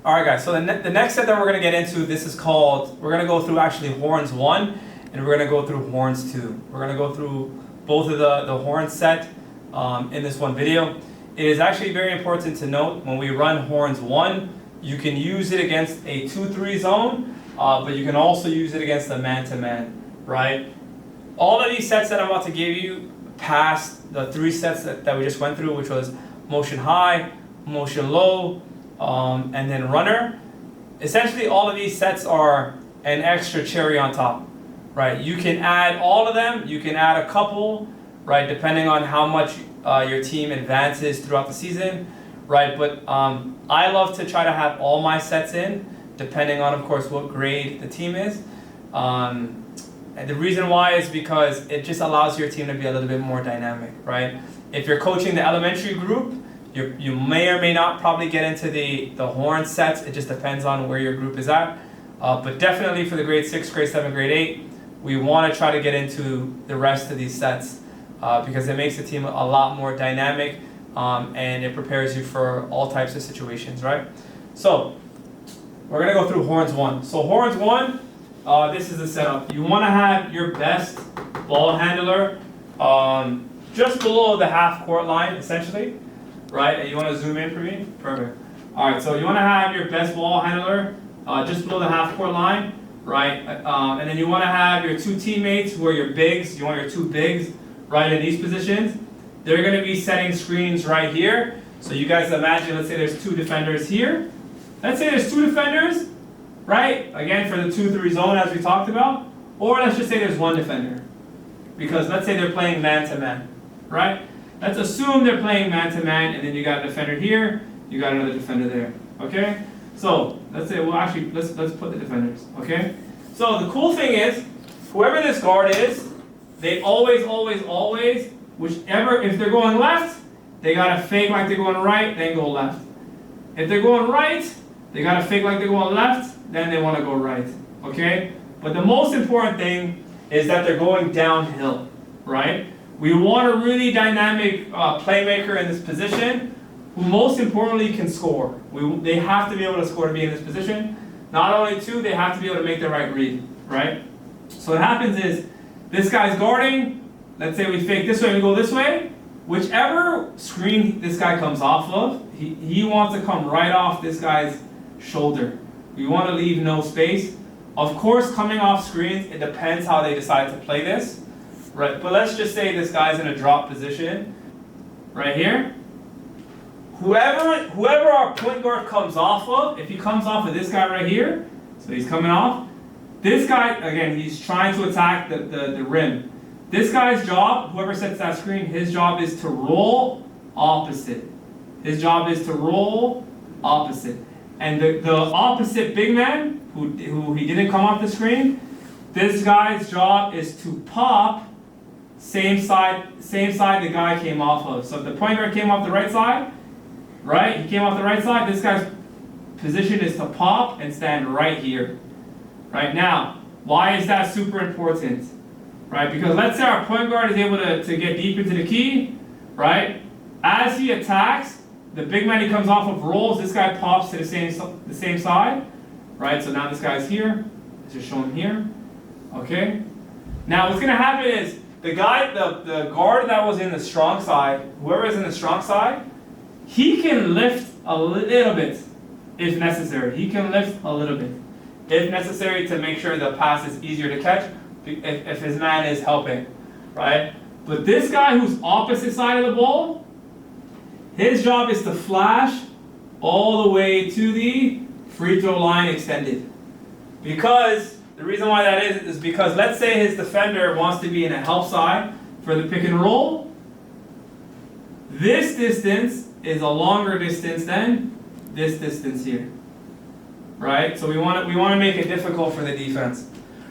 All right, guys, so the next set that we're going to get into, this is called, we're going to go through actually horns 1, and we're going to go through horns 2. We're going to go through both of the horn set in this one video. It is actually very important to note, when we run horns 1, you can use it against a 2-3 zone, but you can also use it against a man-to-man, right? All of these sets that I'm about to give you past the 3 sets that we just went through, which was motion high, motion low, and then runner. Essentially, all of these sets are an extra cherry on top, right? You can add all of them. You can add a couple, right, depending on how much your team advances throughout the season, right? But I love to try to have all my sets in, depending on, of course, what grade the team is. And the reason why is because it just allows your team to be a little bit more dynamic, right? If you're coaching the elementary group, you may or may not probably get into the horn sets. It just depends on where your group is at. But definitely for the grade 6, grade 7, grade 8, we want to try to get into the rest of these sets because it makes the team a lot more dynamic and it prepares you for all types of situations, right? So we're going to go through horns 1. So horns 1, this is the setup. You want to have your best ball handler just below the half court line, essentially. Right, and you want to zoom in for me? Perfect. All right, so you want to have your best ball handler just below the half court line, right? And then you want to have your 2 teammates who are your bigs. You want your 2 bigs right in these positions. They're going to be setting screens right here. So you guys imagine, let's say there's 2 defenders here. Let's say there's 2 defenders, right? Again, for the 2-3 zone as we talked about. Or let's just say there's 1 defender. Because let's say they're playing man-to-man, right? Let's assume they're playing man-to-man, and then you got a defender here, you got another defender there, okay? So, let's say, well actually, let's put the defenders, okay? So, the cool thing is, whoever this guard is, they always, whichever, if they're going left, they gotta fake like they're going right, then go left. If they're going right, they gotta fake like they're going left, then they wanna go right, okay? But the most important thing is that they're going downhill, right? We want a really dynamic playmaker in this position who most importantly can score. They have to be able to score to be in this position. Not only 2, they have to be able to make the right read, right? So what happens is, this guy's guarding, let's say we fake this way and we go this way, whichever screen this guy comes off of, he wants to come right off this guy's shoulder. We want to leave no space. Of course, coming off screens, it depends how they decide to play this. Right, but let's just say this guy's in a drop position, right here. Whoever our point guard comes off of, if he comes off of this guy right here, so he's coming off, this guy, again, he's trying to attack the rim. This guy's job, whoever sets that screen, his job is to roll opposite. His job is to roll opposite. And the opposite big man, who he didn't come off the screen, this guy's job is to pop same side the guy came off of. So if the point guard came off the right side, right? He came off the right side, this guy's position is to pop and stand right here. Right now, why is that super important? Right? Because let's say our point guard is able to get deep into the key, right? As he attacks, the big man he comes off of rolls, this guy pops to the same side. Right? So now this guy's here. Let's just show him here. Okay? Now what's gonna happen is the guard that was in the strong side, whoever is in the strong side, he can lift a little bit if necessary. He can lift a little bit if necessary to make sure the pass is easier to catch if his man is helping, right? But this guy who's opposite side of the ball, his job is to flash all the way to the free throw line extended. Because the reason why that is because let's say his defender wants to be in a help side for the pick and roll. This distance is a longer distance than this distance here. Right? So we want to make it difficult for the defense.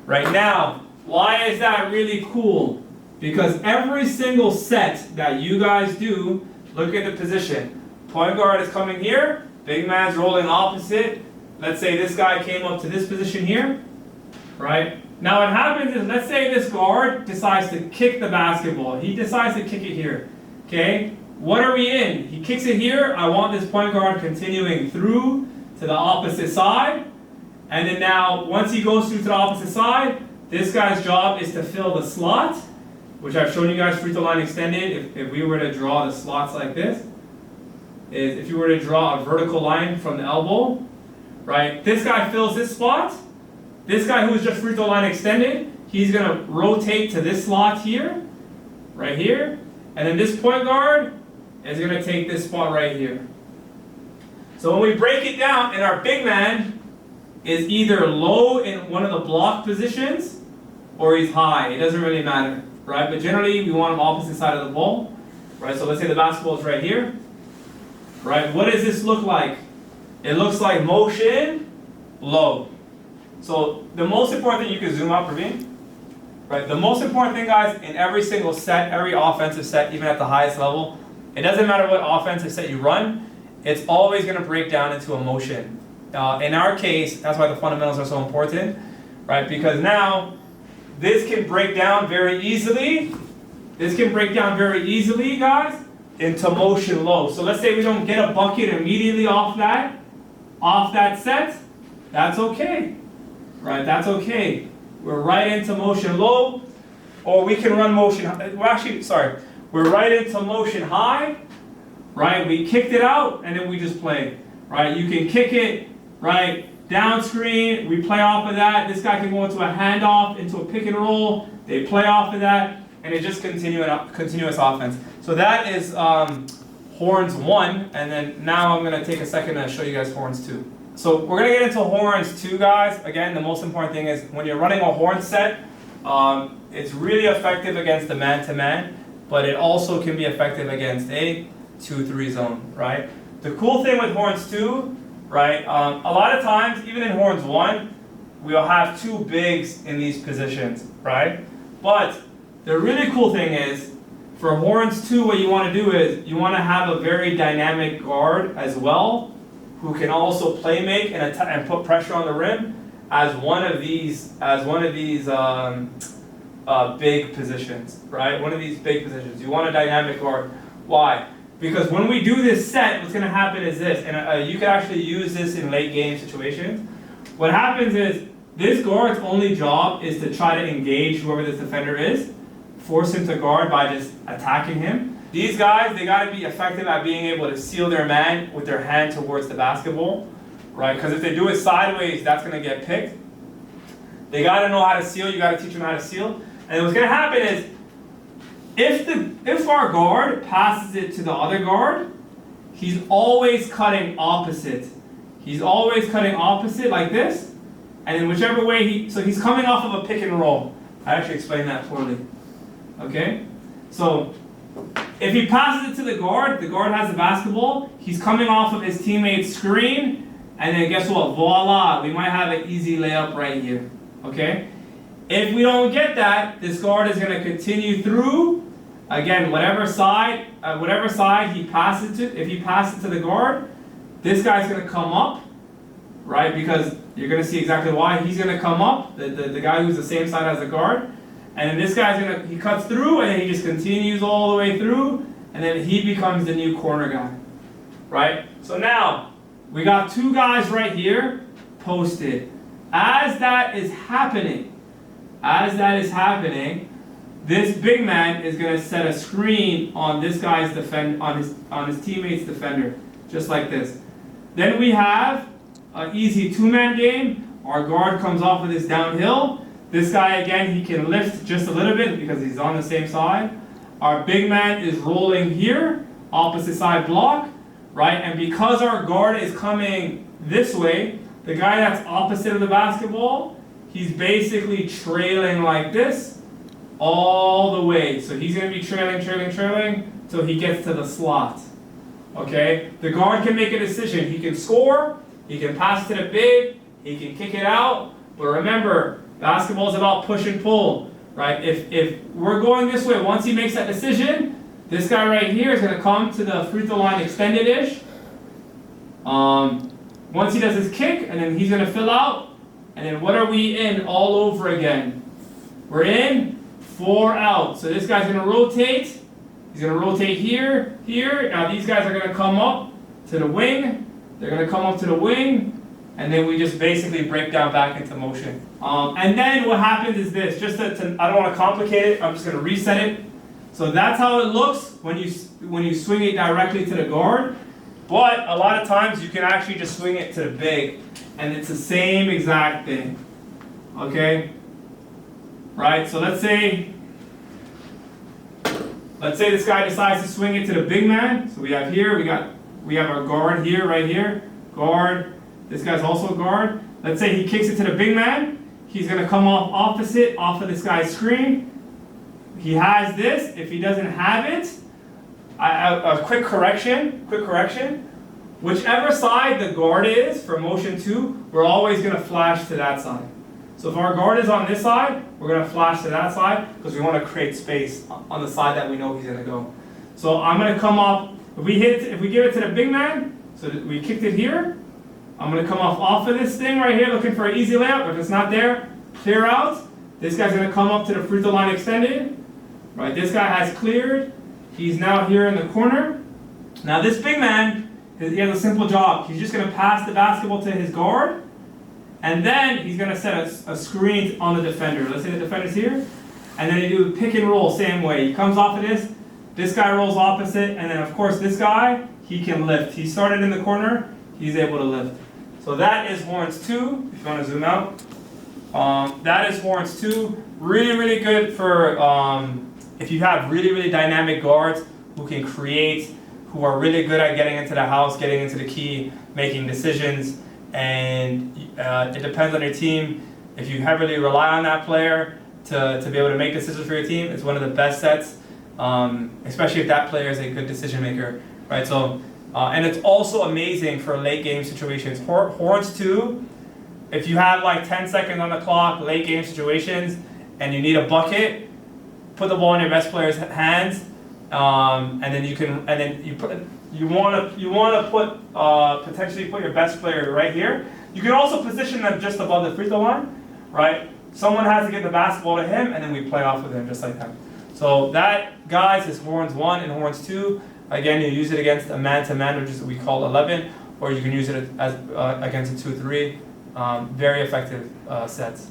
Right now, why is that really cool? Because every single set that you guys do, look at the position. Point guard is coming here, big man's rolling opposite. Let's say this guy came up to this position here. Right? Now what happens is, let's say this guard decides to kick the basketball. He decides to kick it here. Okay? What are we in? He kicks it here. I want this point guard continuing through to the opposite side. And then now, once he goes through to the opposite side, this guy's job is to fill the slot, which I've shown you guys free throw line extended. If we were to draw the slots like this, is if you were to draw a vertical line from the elbow, right? This guy fills this spot. This guy who is just free throw line extended, he's gonna rotate to this slot here, right here. And then this point guard is gonna take this spot right here. So when we break it down, and our big man is either low in one of the block positions or he's high. It doesn't really matter, right? But generally we want him opposite side of the ball, right? So let's say the basketball is right here, right? What does this look like? It looks like motion low. So the most important thing, you can zoom out, Praveen, right? The most important thing, guys, in every single set, every offensive set, even at the highest level, it doesn't matter what offensive set you run, it's always going to break down into a motion. In our case, that's why the fundamentals are so important, right? Because now this can break down very easily. This can break down very easily, guys, into motion low. So let's say we don't get a bucket immediately off that set. That's okay, right? That's okay. We're right into motion low, or we can run motion. We're right into motion high, right? We kicked it out, and then we just play, right? You can kick it, right? Down screen, we play off of that. This guy can go into a handoff, into a pick and roll. They play off of that, and it's just continuous offense. So that is horns 1, and then now I'm gonna take a second to show you guys horns 2. So we're gonna get into horns 2, guys. Again, the most important thing is when you're running a horn set, it's really effective against the man-to-man, but it also can be effective against a 2-3 zone, right? The cool thing with horns 2, right? A lot of times, even in horns 1, we'll have 2 bigs in these positions, right? But the really cool thing is, for horns 2, what you want to do is you want to have a very dynamic guard as well, who can also play make and put pressure on the rim as one of these big positions, right? One of these big positions. You want a dynamic guard. Why? Because when we do this set, what's going to happen is this, and you can actually use this in late game situations. What happens is this guard's only job is to try to engage whoever this defender is, force him to guard by just attacking him. These guys, they got to be effective at being able to seal their man with their hand towards the basketball, right? Because if they do it sideways, that's going to get picked. They got to know how to seal. You got to teach them how to seal. And what's going to happen is, if our guard passes it to the other guard, he's always cutting opposite. He's always cutting opposite like this, and in whichever way so he's coming off of a pick and roll. I actually explained that poorly. Okay, so if he passes it to the guard has the basketball, he's coming off of his teammate's screen, and then guess what? Voila, we might have an easy layup right here. Okay, if we don't get that, this guard is going to continue through. Again, whatever side he passes it to, if he passes it to the guard, this guy's going to come up, right? Because you're going to see exactly why. He's going to come up, the guy who's the same side as the guard, and then this guy's he cuts through, and then he just continues all the way through, and then he becomes the new corner guy, right? So now, we got 2 guys right here posted. As that is happening, this big man is going to set a screen on this guy's on his teammate's defender, just like this. Then we have an easy 2-man game. Our guard comes off of this downhill. This guy, again, he can lift just a little bit because he's on the same side. Our big man is rolling here, opposite side block, right? And because our guard is coming this way, the guy that's opposite of the basketball, he's basically trailing like this all the way. So he's going to be trailing till he gets to the slot. Okay? The guard can make a decision. He can score, he can pass to the big, he can kick it out. But remember, basketball is about push and pull, right? If we're going this way, once he makes that decision, this guy right here is going to come to the free throw line extended-ish. Once he does his kick, and then he's going to fill out, and then what are we in all over again? We're in 4 out. So this guy's going to rotate. He's going to rotate here. Now these guys are going to come up to the wing. They're going to come up to the wing. and then we just basically break down back into motion. And then what happens is this, just I don't want to complicate it, I'm just going to reset it. So that's how it looks when you swing it directly to the guard. But a lot of times you can actually just swing it to the big, and it's the same exact thing. Okay? Right? So let's say this guy decides to swing it to the big man. So we have here, we have our guard here, right here. Guard. This guy's also a guard. Let's say he kicks it to the big man. He's going to come off opposite, off of this guy's screen. He has this. If he doesn't have it, a quick correction. Whichever side the guard is for motion 2, we're always going to flash to that side. So if our guard is on this side, we're going to flash to that side because we want to create space on the side that we know he's going to go. So I'm going to come up, if we give it to the big man, so that we kicked it here, I'm going to come off of this thing right here looking for an easy layup. If it's not there, clear out. This guy's going to come up to the free throw line extended. Right, this guy has cleared. He's now here in the corner. Now this big man, he has a simple job. He's just going to pass the basketball to his guard, and then he's going to set a screen on the defender. Let's say the defender's here, and then you do pick and roll same way. He comes off of this guy rolls opposite, and then of course this guy, he can lift. He started in the corner, he's able to lift. So that is horns 2, if you want to zoom out. That is horns 2. Really, really good for if you have really, really dynamic guards who can create, who are really good at getting into the house, getting into the key, making decisions, and it depends on your team. If you heavily rely on that player to be able to make decisions for your team, it's one of the best sets, especially if that player is a good decision maker, right? So, and it's also amazing for late game situations. Horns 2, if you have like 10 seconds on the clock, late game situations, and you need a bucket, put the ball in your best player's hands, and then you want to potentially put your best player right here. You can also position them just above the free throw line, right? Someone has to get the basketball to him, and then we play off with him just like that. So that, guys, is horns 1 and horns 2. Again, you use it against a man-to-man, which is what we call 11, or you can use it as against a 2-3. Very effective sets.